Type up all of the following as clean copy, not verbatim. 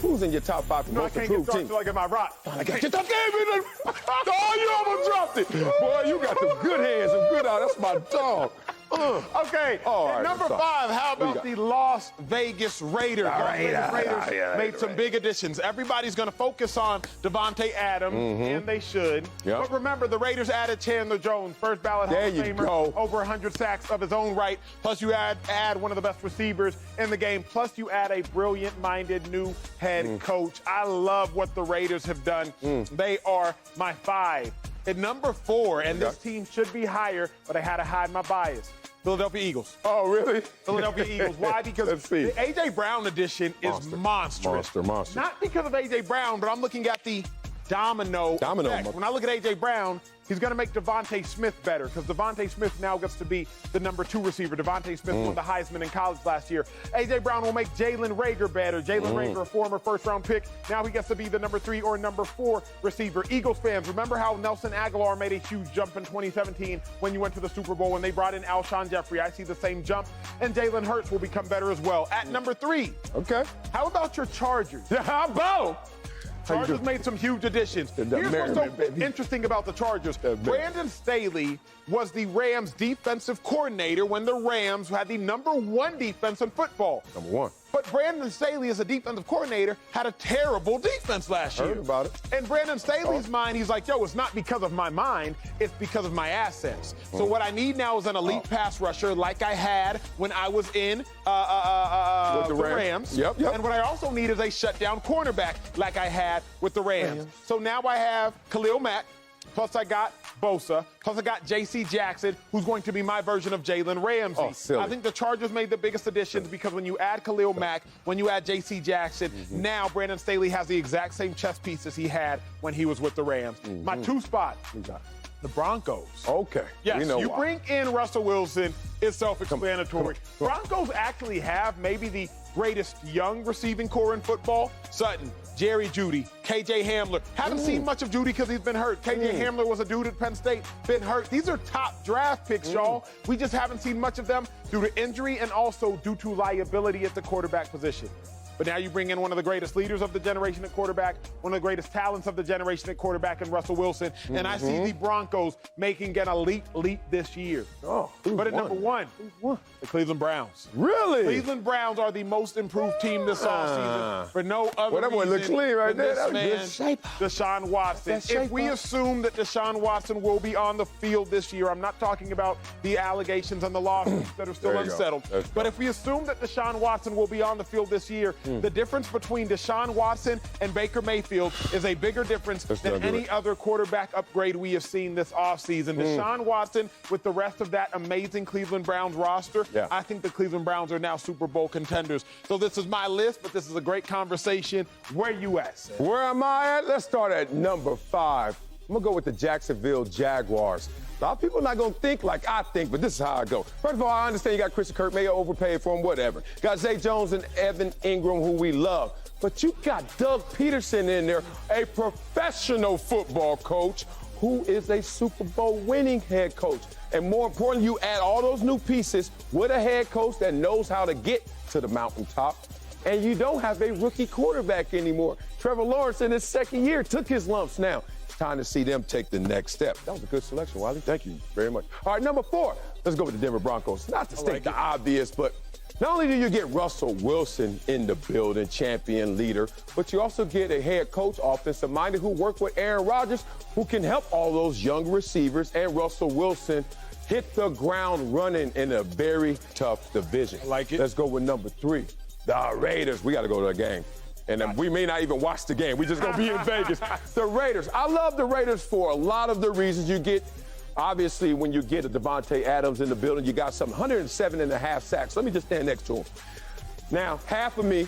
Who's in your top 5 for most improved team? I get my rock. I got your top game. Oh, you almost dropped it. Boy, you got some good hands, some good eyes. That's my dog. Okay, right, number 5, how about the Las Vegas Raiders? Las Vegas Raiders made some big additions. Everybody's going to focus on Devontae Adams, and they should. Yep. But remember, the Raiders added Chandler Jones, first ballot Hall of Famer, over 100 sacks of his own right. Plus, you add one of the best receivers in the game. Plus, you add a brilliant-minded new head coach. I love what the Raiders have done. They are my 5. At number 4, and this team should be higher, but I had to hide my bias. Philadelphia Eagles. Oh, really? Philadelphia Eagles. Why? Because the A.J. Brown edition is monstrous. Monster. Not because of A.J. Brown, but I'm looking at the domino effect. When I look at A.J. Brown, he's going to make Devontae Smith better because Devontae Smith now gets to be the number 2 receiver. Devontae Smith won the Heisman in college last year. A.J. Brown will make Jalen Reagor better. Jalen Reagor, a former first-round pick, now he gets to be the number 3 or number 4 receiver. Eagles fans, remember how Nelson Aguilar made a huge jump in 2017 when you went to the Super Bowl when they brought in Alshon Jeffrey? I see the same jump, and Jalen Hurts will become better as well. At number 3, how about your Chargers? How about? Chargers made some huge additions. Here's what's so interesting about the Chargers. Brandon Staley was the Rams' defensive coordinator when the Rams had the number 1 defense in football. Number 1. But Brandon Staley, as a defensive coordinator, had a terrible defense last year. Heard about it. In Brandon Staley's mind, he's like, yo, it's not because of my mind, it's because of my assets. So what I need now is an elite pass rusher like I had when I was in the Rams. Yep. And what I also need is a shutdown cornerback like I had with the Rams. So now I have Khalil Mack, plus I got Bosa, plus I got J.C. Jackson, who's going to be my version of Jalen Ramsey. I think the Chargers made the biggest additions because when you add Khalil Mack, when you add J.C. Jackson, now Brandon Staley has the exact same chess pieces he had when he was with the Rams. My 2 spot, the Broncos. Okay. Yes, you bring in Russell Wilson, it's self-explanatory. Broncos actually have maybe the greatest young receiving core in football. Sutton, Jerry Jeudy, K.J. Hamler. Haven't seen much of Jeudy because he's been hurt. K.J. Hamler was a dude at Penn State, been hurt. These are top draft picks, y'all. We just haven't seen much of them due to injury and also due to liability at the quarterback position. But now you bring in one of the greatest leaders of the generation at quarterback, one of the greatest talents of the generation at quarterback in Russell Wilson. And I see the Broncos making an elite leap this year. But at number 1, the Cleveland Browns. Really? Cleveland Browns are the most improved team this offseason for no other that boy reason looks clean right there. than this man, Deshaun Watson. If we assume that Deshaun Watson will be on the field this year, I'm not talking about the allegations and the lawsuits that are still unsettled. But if we assume that Deshaun Watson will be on the field this year, the difference between Deshaun Watson and Baker Mayfield is a bigger difference than any other quarterback upgrade we have seen this offseason. Deshaun Watson with the rest of that amazing Cleveland Browns roster, I think the Cleveland Browns are now Super Bowl contenders. So this is my list, but this is a great conversation. Where you at, sir? Where am I at? Let's start at number 5. I'm going to go with the Jacksonville Jaguars. A lot of people are not going to think like I think, but this is how I go. First of all, I understand you got Christian Kirk, may have overpaid for him, whatever. Got Zay Jones and Evan Ingram, who we love. But you got Doug Peterson in there, a professional football coach who is a Super Bowl winning head coach. And more importantly, you add all those new pieces with a head coach that knows how to get to the mountaintop. And you don't have a rookie quarterback anymore. Trevor Lawrence in his 2nd year took his lumps now. Time to see them take the next step. That was a good selection, Wiley. Thank you very much. All right, number 4. Let's go with the Denver Broncos. Not to state the obvious, but not only do you get Russell Wilson in the building, champion leader, but you also get a head coach, offensive-minded, who worked with Aaron Rodgers, who can help all those young receivers and Russell Wilson hit the ground running in a very tough division. I like it. Let's go with number 3, the Raiders. We got to go to the game. And we may not even watch the game. We just going to be in Vegas. The Raiders. I love the Raiders for a lot of the reasons you get. Obviously, when you get a Devontae Adams in the building, you got some 107.5 sacks. Let me just stand next to him. Now, half of me,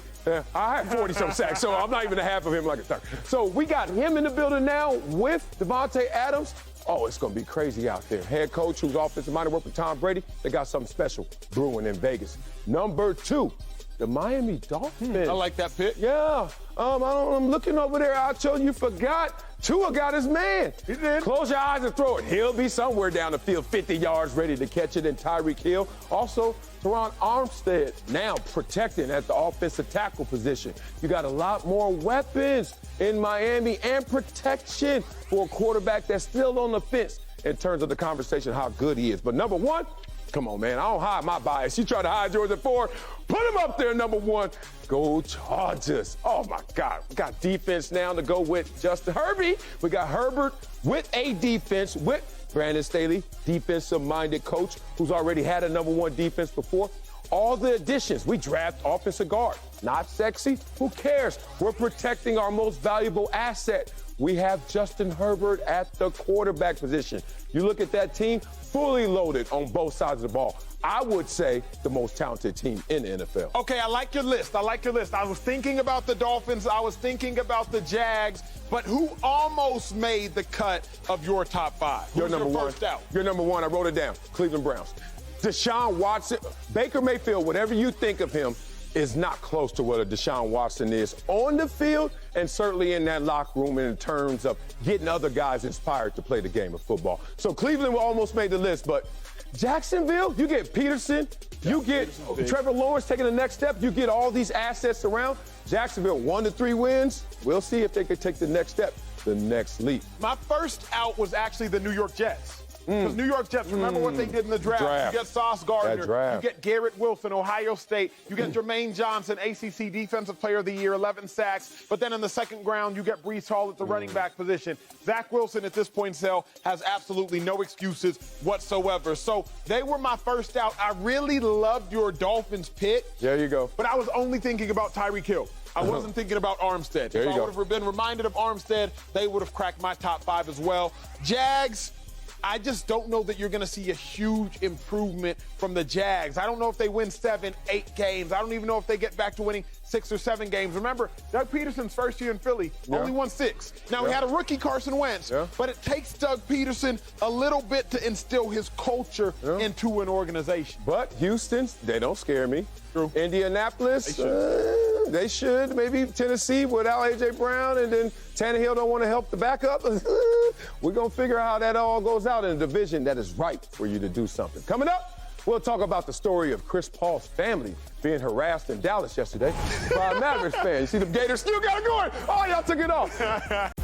I had 40-some sacks, so I'm not even a half of him like a third. So we got him in the building now with Devontae Adams. Oh, it's going to be crazy out there. Head coach who's offensive-minded, worked with Tom Brady. They got something special brewing in Vegas. Number 2. The Miami Dolphins. I like that pick. Yeah. I'm looking over there, Acho. You forgot Tua got his man. He did. Close your eyes and throw it. He'll be somewhere down the field, 50 yards, ready to catch it. And Tyreek Hill. Also, Teron Armstead now protecting at the offensive tackle position. You got a lot more weapons in Miami and protection for a quarterback that's still on the fence in terms of the conversation, how good he is. But number one, come on, man, I don't hide my bias. You try to hide yours at 4, put him up there, number 1. Go Chargers. Oh, my God. We got defense now to go with Justin Herbie. We got Herbert with a defense, with Brandon Staley, defensive-minded coach who's already had a number 1 defense before. All the additions, we draft offensive guard. Not sexy? Who cares? We're protecting our most valuable asset. We have Justin Herbert at the quarterback position. You look at that team, fully loaded on both sides of the ball. I would say the most talented team in the NFL. Okay, I like your list. I was thinking about the Dolphins. I was thinking about the Jags. But who almost made the cut of your top 5? You're number 1. First out? You're number 1. I wrote it down. Cleveland Browns. Deshaun Watson, Baker Mayfield, whatever you think of him, is not close to what a Deshaun Watson is on the field and certainly in that locker room in terms of getting other guys inspired to play the game of football. So Cleveland almost made the list, but Jacksonville, you get Peterson, you get Trevor Lawrence taking the next step, you get all these assets around. Jacksonville, 1 to 3 wins. We'll see if they can take the next step, the next leap. My first out was actually the New York Jets. Because New York Jets, remember what they did in the draft. You get Sauce Gardner, you get Garrett Wilson, Ohio State, you get Jermaine Johnson, ACC Defensive Player of the Year, 11 sacks. But then in the second round, you get Breece Hall at the running back position. Zach Wilson at this point, Sel, has absolutely no excuses whatsoever. So they were my first out. I really loved your Dolphins pick. There you go. But I was only thinking about Tyreek Hill. I wasn't thinking about Armstead. There you go. I would have been reminded of Armstead, they would have cracked my top 5 as well. Jags, I just don't know that you're going to see a huge improvement from the Jags. I don't know if they win 7, 8 games. I don't even know if they get back to winning 6 or 7 games. Remember, Doug Peterson's first year in Philly only won 6. Now, he had a rookie, Carson Wentz, but it takes Doug Peterson a little bit to instill his into an organization. But Houston, they don't scare me. True. Indianapolis, they should. Maybe Tennessee without A.J. Brown, and then Tannehill don't want to help the backup. We're going to figure out how that all goes out in a division that is ripe for you to do something. Coming up, we'll talk about the story of Chris Paul's family being harassed in Dallas yesterday by a Mavericks fan. You see the Gators still got it going. Oh, y'all took it off.